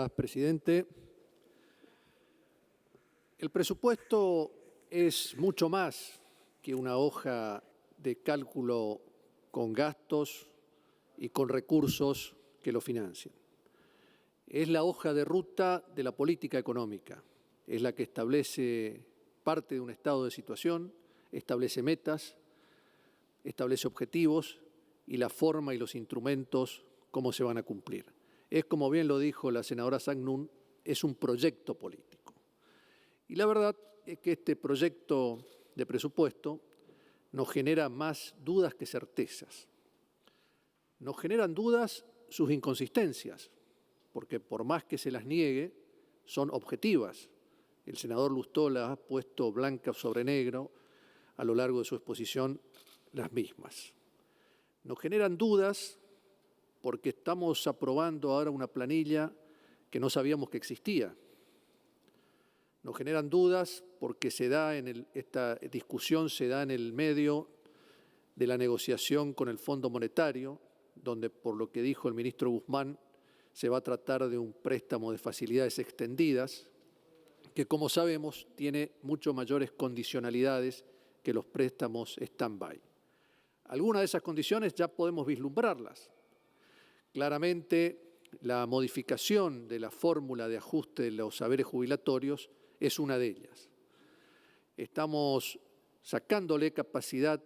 Gracias, presidente. El presupuesto es mucho más que una hoja de cálculo con gastos y con recursos que lo financian. Es la hoja de ruta de la política económica, es la que establece parte de un estado de situación, establece metas, establece objetivos y la forma y los instrumentos cómo se van a cumplir. Es, como bien lo dijo la senadora Sagnún, es un proyecto político. Y la verdad es que este proyecto de presupuesto nos genera más dudas que certezas. Nos generan dudas sus inconsistencias, porque por más que se las niegue, son objetivas. El senador Lustó las ha puesto blanca sobre negro a lo largo de su exposición las mismas. Nos generan dudas porque estamos aprobando ahora una planilla que no sabíamos que existía. Nos generan dudas porque esta discusión se da en el medio de la negociación con el Fondo Monetario, donde, por lo que dijo el ministro Guzmán, se va a tratar de un préstamo de facilidades extendidas, que, como sabemos, tiene mucho mayores condicionalidades que los préstamos stand-by. Algunas de esas condiciones ya podemos vislumbrarlas. Claramente, la modificación de la fórmula de ajuste de los saberes jubilatorios es una de ellas. Estamos sacándole capacidad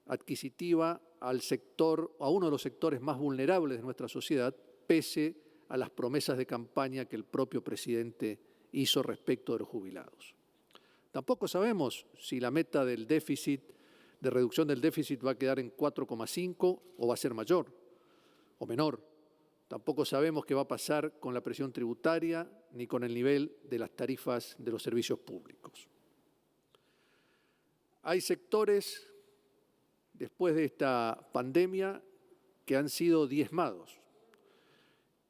adquisitiva al sector, a uno de los sectores más vulnerables de nuestra sociedad, pese a las promesas de campaña que el propio presidente hizo respecto de los jubilados. Tampoco sabemos si la meta del déficit, de reducción del déficit, va a quedar en 4,5 o va a ser mayor o menor. Tampoco sabemos qué va a pasar con la presión tributaria ni con el nivel de las tarifas de los servicios públicos. Hay sectores, después de esta pandemia, que han sido diezmados.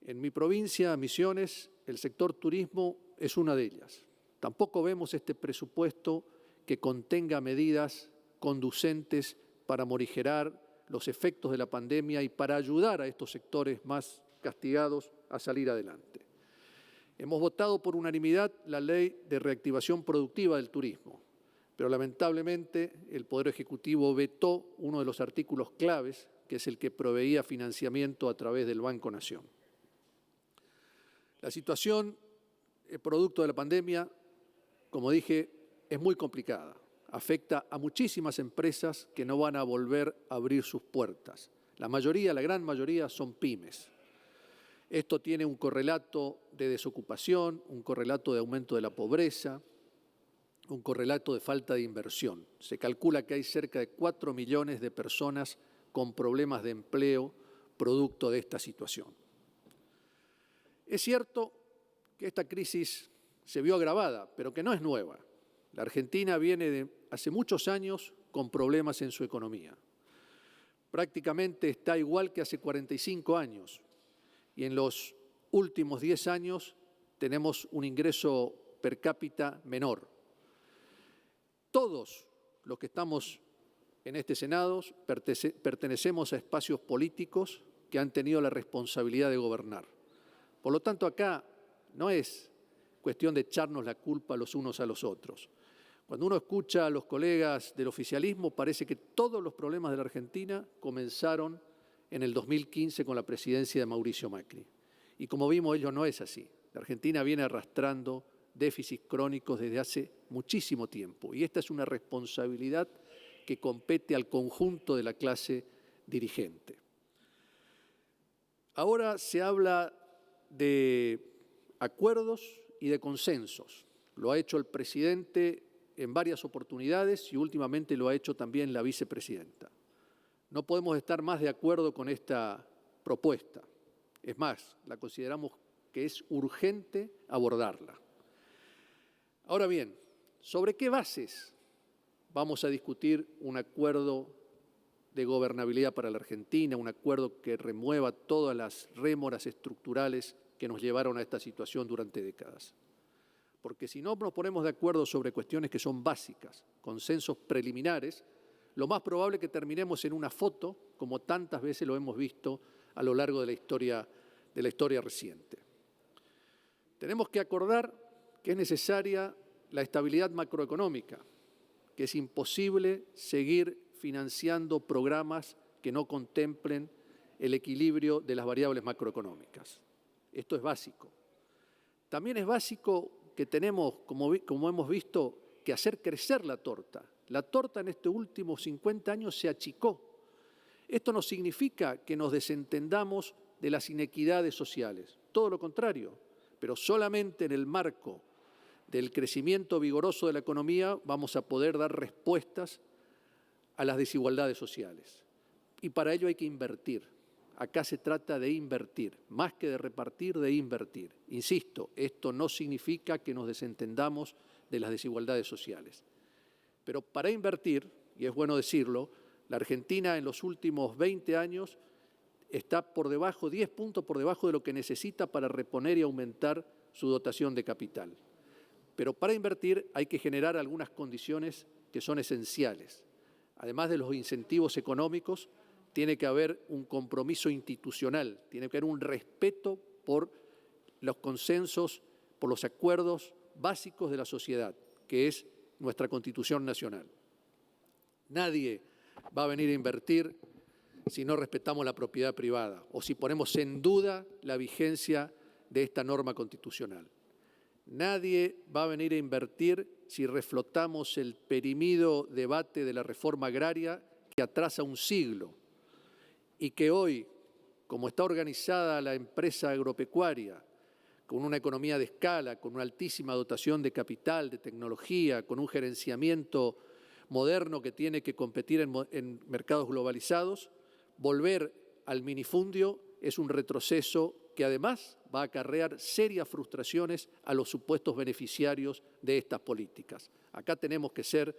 En mi provincia, Misiones, el sector turismo es una de ellas. Tampoco vemos este presupuesto que contenga medidas conducentes para morigerar los efectos de la pandemia y para ayudar a estos sectores más castigados a salir adelante. Hemos votado por unanimidad la Ley de Reactivación Productiva del Turismo, pero lamentablemente el Poder Ejecutivo vetó uno de los artículos claves, que es el que proveía financiamiento a través del Banco Nación. La situación, producto de la pandemia, como dije, es muy complicada. Afecta a muchísimas empresas que no van a volver a abrir sus puertas. La gran mayoría son pymes. Esto tiene un correlato de desocupación, un correlato de aumento de la pobreza, un correlato de falta de inversión. Se calcula que hay cerca de 4 millones de personas con problemas de empleo producto de esta situación. Es cierto que esta crisis se vio agravada, pero que no es nueva. La Argentina viene de hace muchos años con problemas en su economía. Prácticamente está igual que hace 45 años y en los últimos 10 años tenemos un ingreso per cápita menor. Todos los que estamos en este Senado pertenecemos a espacios políticos que han tenido la responsabilidad de gobernar. Por lo tanto, acá no es cuestión de echarnos la culpa los unos a los otros. Cuando uno escucha a los colegas del oficialismo, parece que todos los problemas de la Argentina comenzaron en el 2015 con la presidencia de Mauricio Macri. Y como vimos, ello no es así. La Argentina viene arrastrando déficits crónicos desde hace muchísimo tiempo. Y esta es una responsabilidad que compete al conjunto de la clase dirigente. Ahora se habla de acuerdos y de consensos. Lo ha hecho el presidente en varias oportunidades y últimamente lo ha hecho también la vicepresidenta. No podemos estar más de acuerdo con esta propuesta. Es más, la consideramos que es urgente abordarla. Ahora bien, ¿sobre qué bases vamos a discutir un acuerdo de gobernabilidad para la Argentina, un acuerdo que remueva todas las rémoras estructurales que nos llevaron a esta situación durante décadas? Porque si no nos ponemos de acuerdo sobre cuestiones que son básicas, consensos preliminares, lo más probable es que terminemos en una foto, como tantas veces lo hemos visto a lo largo de la historia reciente. Tenemos que acordar que es necesaria la estabilidad macroeconómica, que es imposible seguir financiando programas que no contemplen el equilibrio de las variables macroeconómicas. Esto es básico. También es básico que tenemos, como hemos visto, que hacer crecer la torta. La torta en estos últimos 50 años se achicó. Esto no significa que nos desentendamos de las inequidades sociales, todo lo contrario, pero solamente en el marco del crecimiento vigoroso de la economía vamos a poder dar respuestas a las desigualdades sociales. Y para ello hay que invertir. Acá se trata de invertir, más que de repartir, de invertir. Insisto, esto no significa que nos desentendamos de las desigualdades sociales. Pero para invertir, y es bueno decirlo, la Argentina en los últimos 20 años está por debajo, 10 puntos por debajo de lo que necesita para reponer y aumentar su dotación de capital. Pero para invertir hay que generar algunas condiciones que son esenciales. Además de los incentivos económicos, tiene que haber un compromiso institucional, tiene que haber un respeto por los consensos, por los acuerdos básicos de la sociedad, que es nuestra Constitución Nacional. Nadie va a venir a invertir si no respetamos la propiedad privada o si ponemos en duda la vigencia de esta norma constitucional. Nadie va a venir a invertir si reflotamos el perimido debate de la reforma agraria que atrasa un siglo y que hoy, como está organizada la empresa agropecuaria, con una economía de escala, con una altísima dotación de capital, de tecnología, con un gerenciamiento moderno que tiene que competir en mercados globalizados, volver al minifundio es un retroceso que además va a acarrear serias frustraciones a los supuestos beneficiarios de estas políticas. Acá tenemos que ser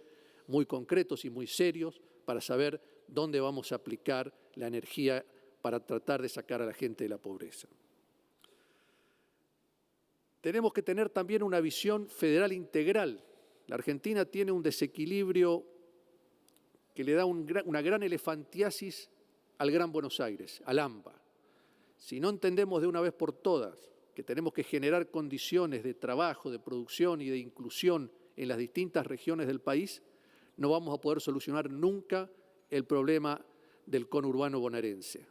muy concretos y muy serios para saber dónde vamos a aplicar la energía para tratar de sacar a la gente de la pobreza. Tenemos que tener también una visión federal integral. La Argentina tiene un desequilibrio que le da una gran elefantiasis al Gran Buenos Aires, al AMBA. Si no entendemos de una vez por todas que tenemos que generar condiciones de trabajo, de producción y de inclusión en las distintas regiones del país, no vamos a poder solucionar nunca el problema del conurbano bonaerense.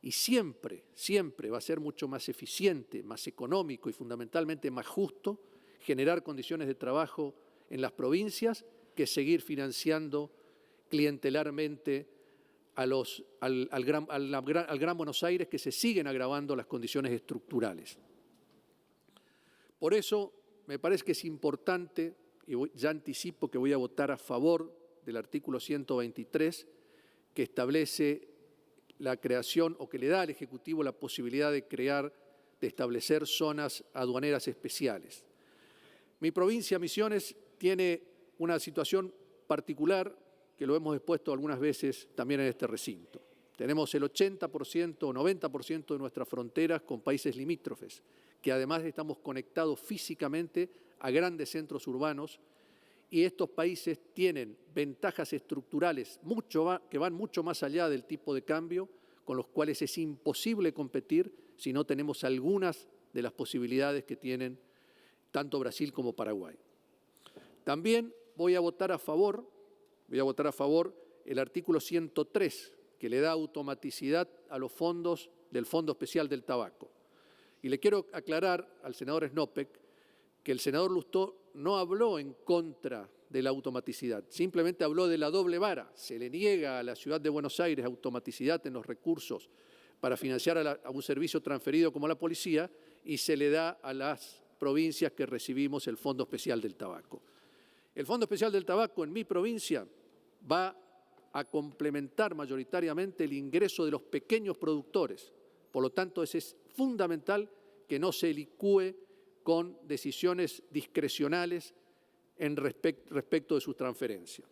Y siempre, siempre va a ser mucho más eficiente, más económico y fundamentalmente más justo generar condiciones de trabajo en las provincias que seguir financiando clientelarmente al Gran Buenos Aires, que se siguen agravando las condiciones estructurales. Por eso me parece que es importante, y ya anticipo que voy a votar a favor del artículo 123, que establece la creación o que le da al Ejecutivo la posibilidad de establecer zonas aduaneras especiales. Mi provincia, Misiones, tiene una situación particular que lo hemos expuesto algunas veces también en este recinto. Tenemos el 80% o 90% de nuestras fronteras con países limítrofes, que además estamos conectados físicamente a grandes centros urbanos, y estos países tienen ventajas estructurales que van mucho más allá del tipo de cambio, con los cuales es imposible competir si no tenemos algunas de las posibilidades que tienen tanto Brasil como Paraguay. También voy a votar a favor el artículo 103, que le da automaticidad a los fondos del Fondo Especial del Tabaco. Y le quiero aclarar al senador Snopeck que el senador Lustó no habló en contra de la automaticidad, simplemente habló de la doble vara. Se le niega a la Ciudad de Buenos Aires automaticidad en los recursos para financiar a un servicio transferido como la policía y se le da a las provincias que recibimos el Fondo Especial del Tabaco. El Fondo Especial del Tabaco en mi provincia va a complementar mayoritariamente el ingreso de los pequeños productores. Por lo tanto, es fundamental que no se licúe con decisiones discrecionales respecto de su transferencia.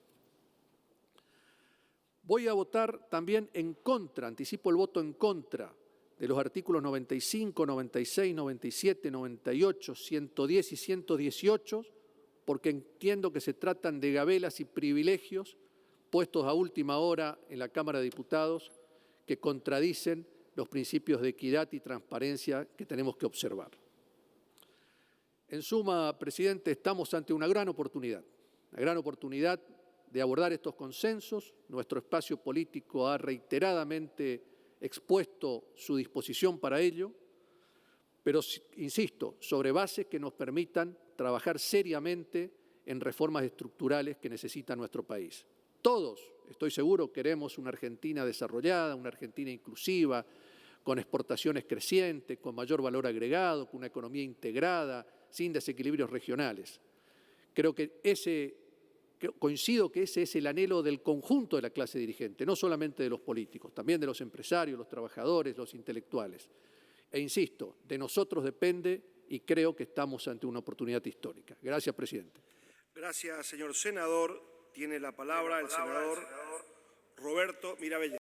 Voy a votar también en contra, anticipo el voto en contra de los artículos 95, 96, 97, 98, 110 y 118, porque entiendo que se tratan de gabelas y privilegios puestos a última hora en la Cámara de Diputados que contradicen los principios de equidad y transparencia que tenemos que observar. En suma, presidente, estamos ante una gran oportunidad de abordar estos consensos. Nuestro espacio político ha reiteradamente expuesto su disposición para ello, pero, insisto, sobre bases que nos permitan trabajar seriamente en reformas estructurales que necesita nuestro país. Todos, estoy seguro, queremos una Argentina desarrollada, una Argentina inclusiva, con exportaciones crecientes, con mayor valor agregado, con una economía integrada, sin desequilibrios regionales. Coincido que ese es el anhelo del conjunto de la clase dirigente, no solamente de los políticos, también de los empresarios, los trabajadores, los intelectuales. E insisto, de nosotros depende y creo que estamos ante una oportunidad histórica. Gracias, presidente. Gracias, señor senador. Tiene la palabra el senador Roberto Mirabella.